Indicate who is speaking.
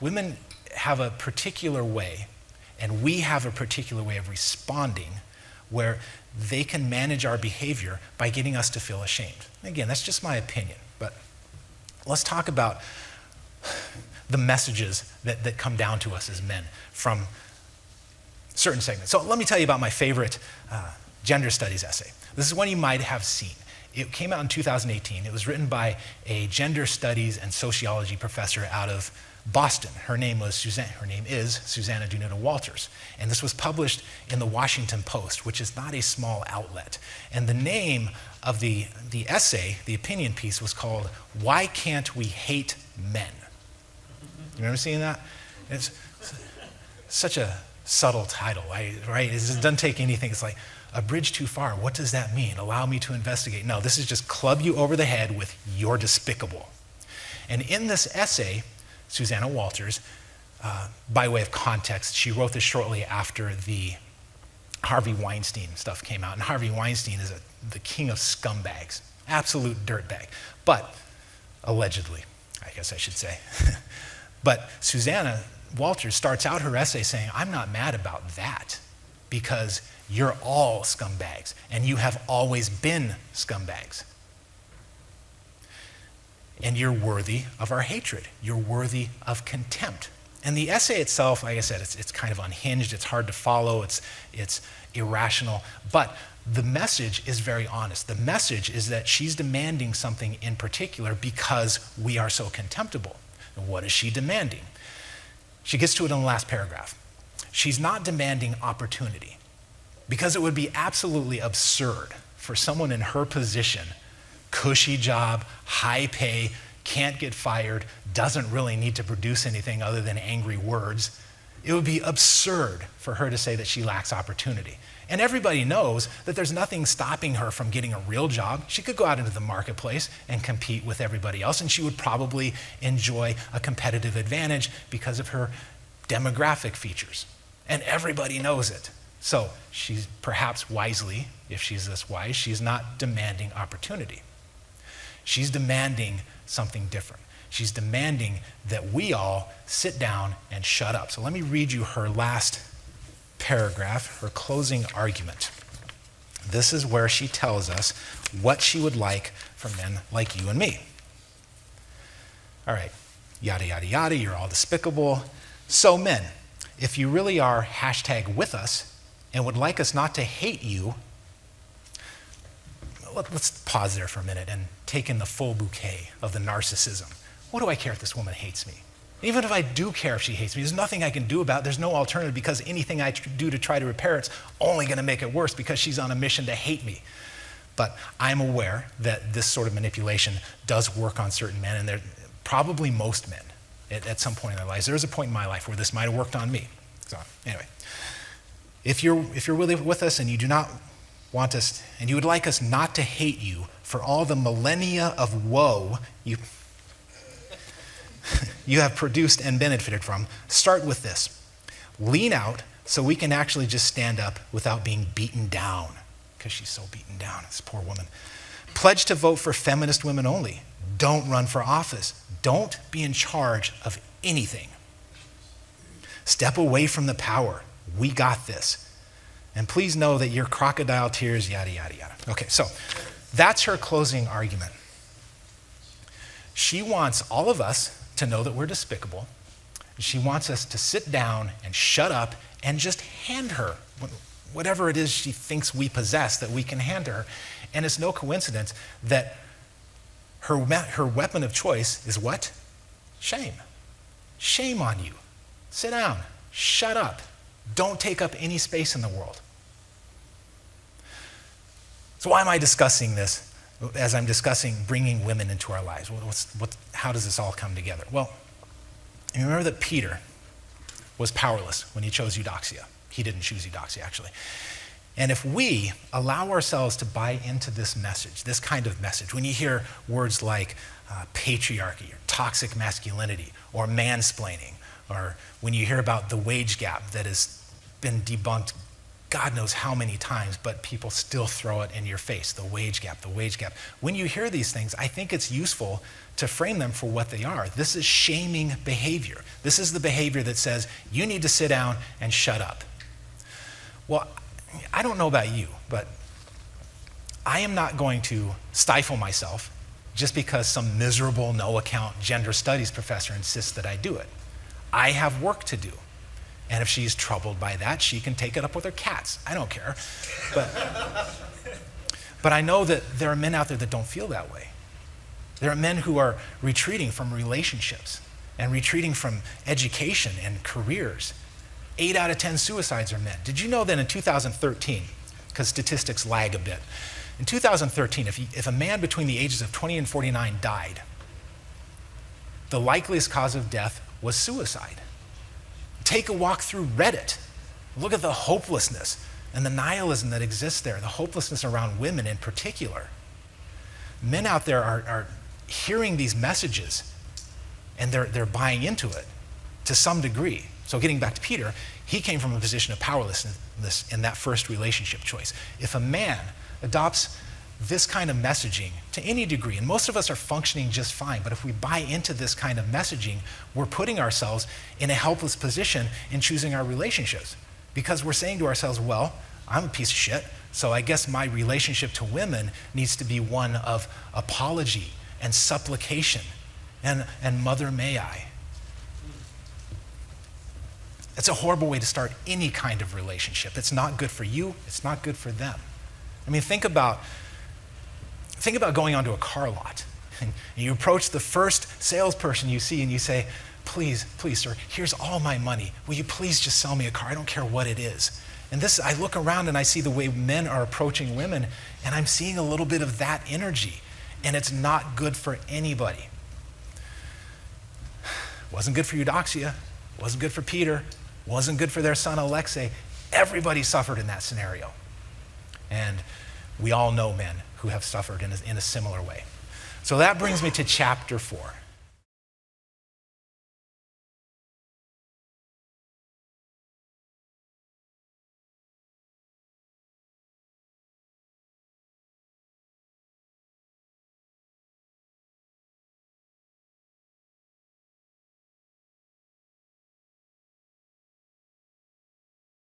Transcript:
Speaker 1: women have a particular way, and we have a particular way of responding where they can manage our behavior by getting us to feel ashamed. Again, that's just my opinion, but let's talk about the messages that come down to us as men from certain segments. So let me tell you about my favorite gender studies essay. This is one you might have seen. It came out in 2018. It was written by a gender studies and sociology professor out of Boston. Her name is Susanna Dunita Walters. And this was published in the Washington Post, which is not a small outlet. And the name of the essay, the opinion piece, was called "Why Can't We Hate Men?" You remember seeing that? It's such a subtle title, right? It doesn't take anything. It's like, a bridge too far. What does that mean? Allow me to investigate. No, this is just club you over the head with "you're despicable." And in this essay, Susanna Walters, by way of context, she wrote this shortly after the Harvey Weinstein stuff came out. And Harvey Weinstein is the king of scumbags, absolute dirtbag. But, allegedly, I guess I should say. But Susanna Walters starts out her essay saying, "I'm not mad about that because you're all scumbags, and you have always been scumbags. And you're worthy of our hatred. You're worthy of contempt." And the essay itself, like I said, it's kind of unhinged, it's hard to follow, it's irrational, but the message is very honest. The message is that she's demanding something in particular because we are so contemptible. And what is she demanding? She gets to it in the last paragraph. She's not demanding opportunity, because it would be absolutely absurd for someone in her position, cushy job, high pay, can't get fired, doesn't really need to produce anything other than angry words. It would be absurd for her to say that she lacks opportunity. And everybody knows that there's nothing stopping her from getting a real job. She could go out into the marketplace and compete with everybody else, and she would probably enjoy a competitive advantage because of her demographic features. And everybody knows it. So she's perhaps wisely, if she's this wise, she's not demanding opportunity. She's demanding something different. She's demanding that we all sit down and shut up. So let me read you her last paragraph, her closing argument. This is where she tells us what she would like from men like you and me. All right, yada, yada, yada, you're all despicable. So men, if you really are #with us and would like us not to hate you, let's pause there for a minute and take in the full bouquet of the narcissism. What do I care if this woman hates me? Even if I do care if she hates me, there's nothing I can do about it. There's no alternative, because anything I do to try to repair it's only going to make it worse, because she's on a mission to hate me. But I'm aware that this sort of manipulation does work on certain men, and probably most men at some point in their lives. There was a point in my life where this might have worked on me. So anyway, if you're really with us and you do not want us, and you would like us not to hate you for all the millennia of woe you have produced and benefited from, start with this. Lean out so we can actually just stand up without being beaten down, because she's so beaten down, this poor woman. Pledge to vote for feminist women only. Don't run for office. Don't be in charge of anything. Step away from the power. We got this. And please know that your crocodile tears, yada, yada, yada. Okay, so that's her closing argument. She wants all of us to know that we're despicable. She wants us to sit down and shut up and just hand her whatever it is she thinks we possess that we can hand to her. And it's no coincidence that her weapon of choice is what? Shame. Shame on you. Sit down. Shut up. Don't take up any space in the world. So why am I discussing this as I'm discussing bringing women into our lives? How does this all come together? Well, you remember that Peter was powerless when he chose Eudoxia. He didn't choose Eudoxia, actually. And if we allow ourselves to buy into this message, this kind of message, when you hear words like patriarchy or toxic masculinity or mansplaining, or when you hear about the wage gap that has been debunked God knows how many times, but people still throw it in your face, the wage gap, the wage gap. When you hear these things, I think it's useful to frame them for what they are. This is shaming behavior. This is the behavior that says, you need to sit down and shut up. Well, I don't know about you, but I am not going to stifle myself just because some miserable, no-account gender studies professor insists that I do it. I have work to do. And if she's troubled by that, she can take it up with her cats. I don't care. But I know that there are men out there that don't feel that way. There are men who are retreating from relationships and retreating from education and careers. 8 out of 10 suicides are men. Did you know that in 2013, because statistics lag a bit, in 2013, if a man between the ages of 20 and 49 died, the likeliest cause of death was suicide. Take a walk through Reddit. Look at the hopelessness and the nihilism that exists there, the hopelessness around women in particular. Men out there are hearing these messages and they're buying into it to some degree. So getting back to Peter, he came from a position of powerlessness in that first relationship choice. If a man adopts this kind of messaging to any degree, and most of us are functioning just fine, but if we buy into this kind of messaging, we're putting ourselves in a helpless position in choosing our relationships. Because we're saying to ourselves, well, I'm a piece of shit, so I guess my relationship to women needs to be one of apology and supplication and mother may I. It's a horrible way to start any kind of relationship. It's not good for you, it's not good for them. I mean, think about going onto a car lot and you approach the first salesperson you see and you say, please, sir, here's all my money. Will you please just sell me a car? I don't care what it is. And I look around and I see the way men are approaching women and I'm seeing a little bit of that energy and it's not good for anybody. Wasn't good for Eudoxia, wasn't good for Peter, wasn't good for their son Alexei. Everybody suffered in that scenario. And we all know men who have suffered in a similar way. So that brings me to chapter 4.